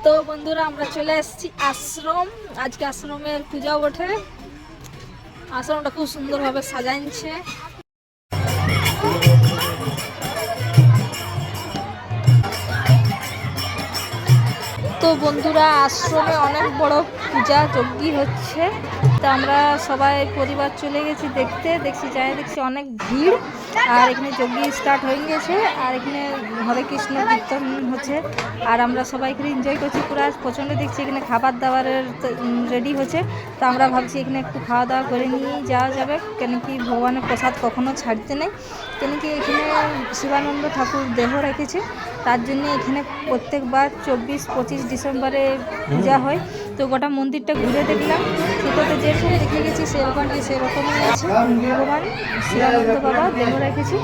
তো বন্ধুরা আমরা চলে এসেছি আশ্রম। আজকে আশ্রমের পূজা বটে। আশ্রমটা খুব সুন্দরভাবে সাজাইছে। তো বন্ধুরা আশ্রমে অনেক বড় পূজা যজ্ঞ হচ্ছে। তো আমরা সবাই পরিবার চলে গেছি দেখছি দেখছি অনেক ভিড়। আর এখানে যজ্ঞ স্টার্ট হয়ে গেছে। আর এখানে হরে কৃষ্ণ কীর্তন হচ্ছে। আর আমরা সবাই এখানে এনজয় করছি পুরো প্রচণ্ড। দেখছি এখানে খাবার দাবারের রেডি হচ্ছে। তো আমরা ভাবছি এখানে একটু খাওয়া দাওয়া করে নিয়ে যাওয়া যাবে, কেন কি ভগবানের প্রসাদ কখনো ছাড়তে নেই। কেন কি এখানে শিবানন্দ ঠাকুর দেহ রেখেছে, তার জন্য এখানে প্রত্যেকবার 24-25 ডিসেম্বরে পূজা হয়। তো গোটা মন্দিরটা ঘুরে দেখলাম। ছোটোতে যেরকম দেখে গেছি সেরকমই আছে। ভগবান শিবানন্দ বাবা দেহ রেখেছি।